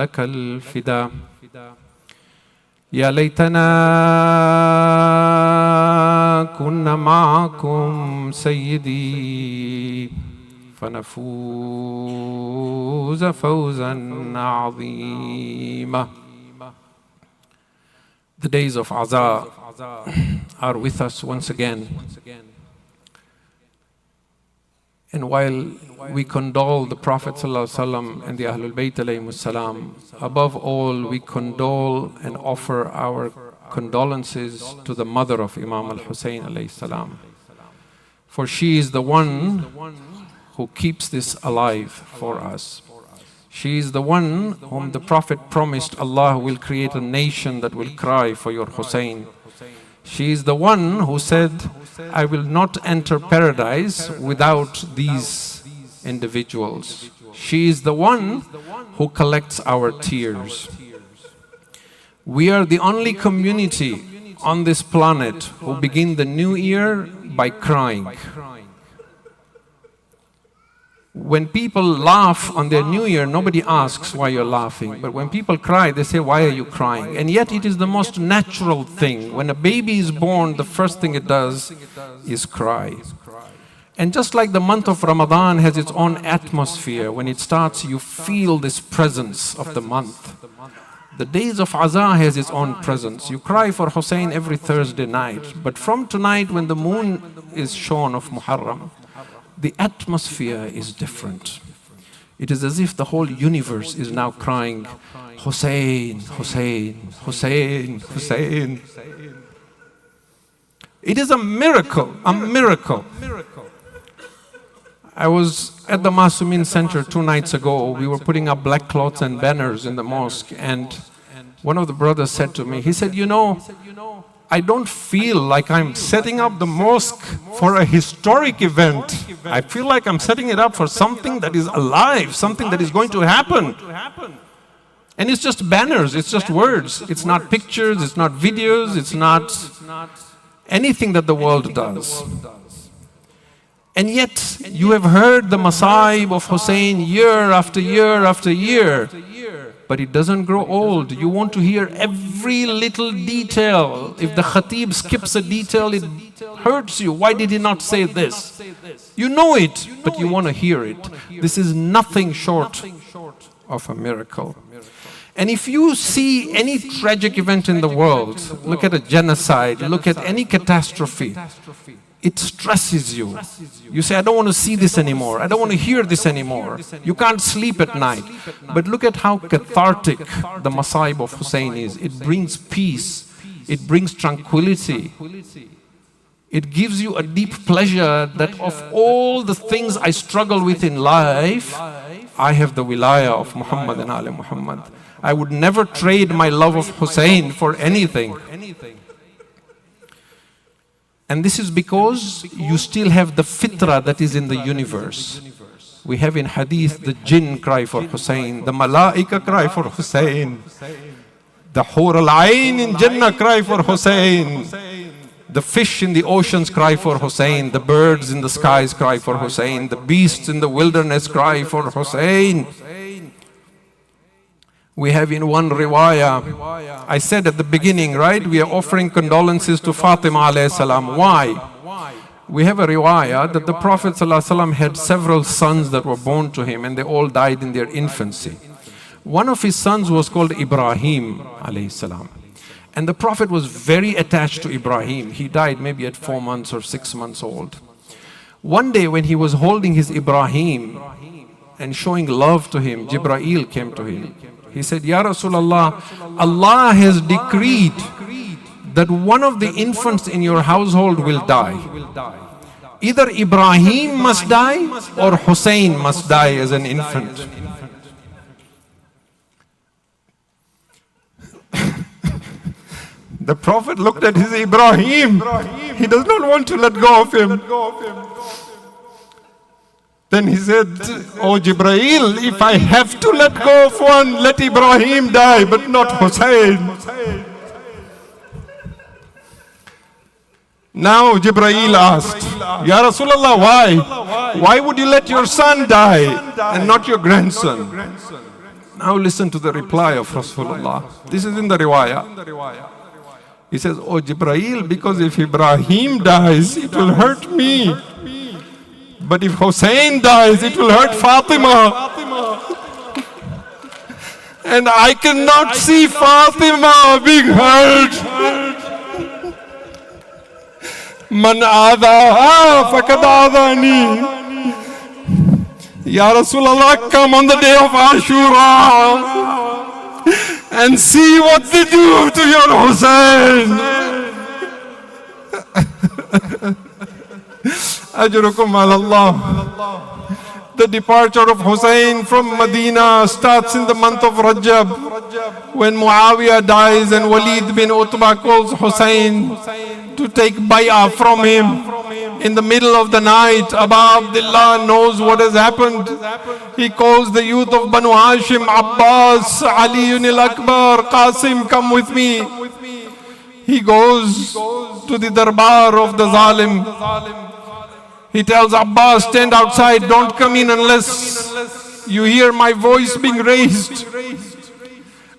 لك الفداء يا ليتنا كنا معكم سيدي فنفوز فوزا عظيما. The days of Aza are with us once again. And while we condole the Prophet ﷺ and the Ahlul Bayt ﷺ, above all we condole and offer our condolences to the mother of Imam al-Hussein ﷺ. For she is the one who keeps this alive for us. She is the one whom the Prophet promised Allah will create a nation that will cry for your Hussein. She is the one who said, I will not enter paradise without these individuals. She is the one who collects our tears. We are the only community on this planet who begin the new year by crying. When people laugh on their new year, nobody asks why you're laughing. But when people cry, they say, why are you crying? And yet it is the most natural thing. When a baby is born, the first thing it does is cry. And just like the month of Ramadan has its own atmosphere, when it starts, you feel this presence of the month. The days of Aza has its own presence. You cry for Hussein every Thursday night. But from tonight, when the moon is shone of Muharram, the atmosphere is different. It is as if the whole universe is now crying, Hussein, Hussein, Hussein, Hussein. It is a miracle, a miracle. I was at the Masumin Center 2 nights ago. We were putting up black cloths and banners in the mosque, and one of the brothers said to me, he said, you know, I don't feel like I'm setting up the mosque for a historic event. I feel like I'm setting it up for something that is alive, something that is going to happen. And it's just banners, it's just words. It's not pictures, it's not videos, it's not anything that the world does. And yet, you have heard the Masaeb of Hussein year after year after year. But it doesn't grow old. You want to hear every little detail. If the Khatib skips a detail, it hurts you. Why did he not say this? You know it, but you want to hear it. This is nothing short of a miracle. And if you see any tragic event in the world, look at a genocide, look at any catastrophe, it stresses you. You say, I don't want to see this anymore. I don't want to hear this anymore. You can't sleep at night. But look at how cathartic the Masaeb of Hussein is. It brings peace. It brings tranquility. It gives you a deep pleasure that of all the things I struggle with in life, I have the wilayah of Muhammad and Ali Muhammad. I would never trade my love of Hussein for anything. And this is because you still have the fitrah that is in the universe. We have in hadith the jinn cry for Hussein, the malaika cry for Hussein, the hur al-ain in Jannah cry for Hussein, the fish in the oceans cry for Hussein, the birds in the skies cry for Hussein, the beasts in the wilderness cry for Hussein. We have in one riwayah, I said at the beginning, right, we are offering condolences to Fatima alayhi salam. Why? We have a riwayah that the Prophet ﷺ had several sons that were born to him and they all died in their infancy. One of his sons was called Ibrahim alayhi salam. And the Prophet was very attached to Ibrahim. He died maybe at 4 months or 6 months old. One day when he was holding his Ibrahim and showing love to him, Jibreel came to him. He said, Ya Rasulullah, Allah has decreed that one of the infants in your household will die. Either Ibrahim must die or Hussein must die as an infant. The Prophet looked at his Ibrahim. He does not want to let go of him. Then he said, oh Jibreel, if I have to let go of one, let Ibrahim die, but not Hussein. Now Jibreel asked, Ya Rasulullah, why? Why would you let your son die and not your grandson? Now listen to the reply of Rasulullah. This is in the riwayah. He says, "Oh Jibreel, because if Ibrahim dies, it will hurt me. But if Hussein dies, it will hurt Fatima. And I cannot see Fatima being hurt. Man aadha faqad aadhani." Ya Rasulullah, come on the day of Ashura and see what they do to your Hussein. Ajrukum ala Allah. The departure of Hussein from Medina starts in the month of Rajab, when Muawiyah dies and Walid bin Utbah calls Hussein to take bay'ah from him. In the middle of the night, Abu Abdullah knows what has happened. He calls the youth of Banu Hashim, Abbas, Ali al-Akbar, Qasim, come with me. He goes to the darbar of the Zalim. He tells Abbas, stand outside, don't come in unless you hear my voice being raised.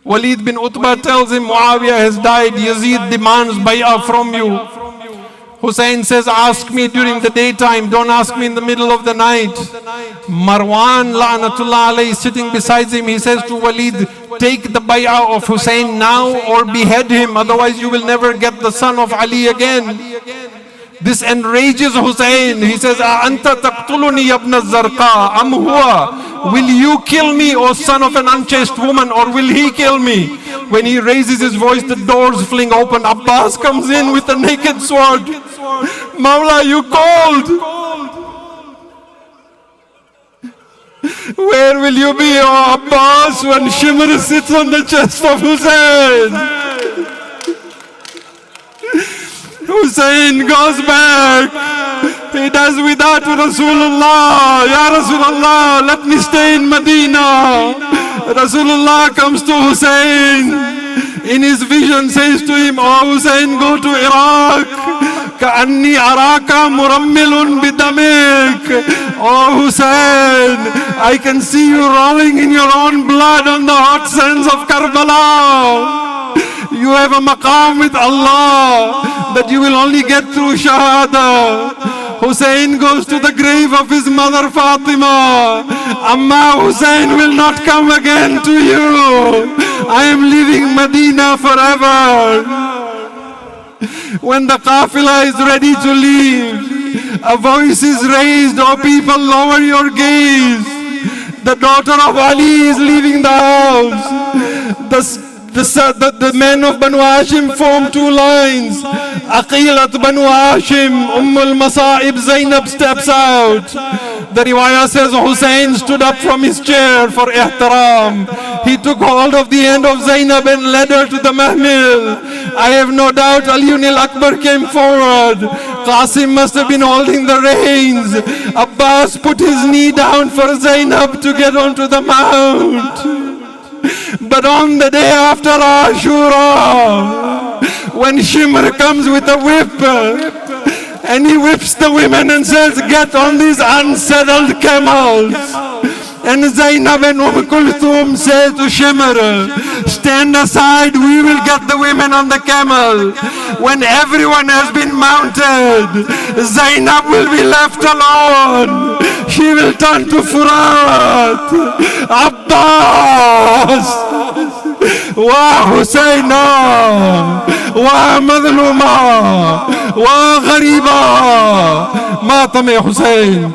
Walid bin Utbah tells him, Muawiyah has died, Yazid demands bay'ah from you. Hussein says, ask me during the daytime, don't ask me in the middle of the night. Marwan la'natullah alayhi sitting beside him, he says to Walid, take the bay'ah of Hussein now or behead him, otherwise you will never get the son of Ali again. This enrages Hussein. He says, Anta taqtuluni yabna zarqa am huwa? Will you kill me, O son of an unchaste woman, or will he kill me? When he raises his voice, the doors fling open. Abbas comes in with a naked sword. Mawla, you called. Where will you be, O Abbas, when Shimr sits on the chest of Hussein? Hussein goes back. He does without Rasulullah. Ya Rasulullah, let me stay in Medina. Rasulullah comes to Hussein. In his vision says to him, oh Hussein, go to Iraq. Ka'anni araka murammilun bidamik. Oh Hussein, I can see you rolling in your own blood on the hot sands of Karbala. You have a maqam with Allah that you will only get through Shahada. Hussein goes to the grave of his mother Fatima. Amma, Hussein will not come again to you. I am leaving Medina forever. When the qafila is ready to leave, a voice is raised, oh people, lower your gaze. The daughter of Ali is leaving the house. The men of Banu Hashim form two lines. Aqilat Banu Hashim, Masaeb Zainab steps out. The riwayah says Hussein stood up from his chair for ihtaram. He took hold of the end of Zainab and led her to the mahmil. I have no doubt Ali al-Akbar came forward. Qasim must have been holding the reins. Abbas put his knee down for Zainab to get onto the mount. But on the day after Ashura, when Shimr comes with a whip, and he whips the women and says, get on these unsettled camels. And Zainab and Kulthum say to Shimr, stand aside, we will get the women on the camel. When everyone has been mounted, Zainab will be left alone. She will turn to Furat. Abbas! Wa Husayna! Wa Madluma! Wa Ghariba! Matam ya Hussein.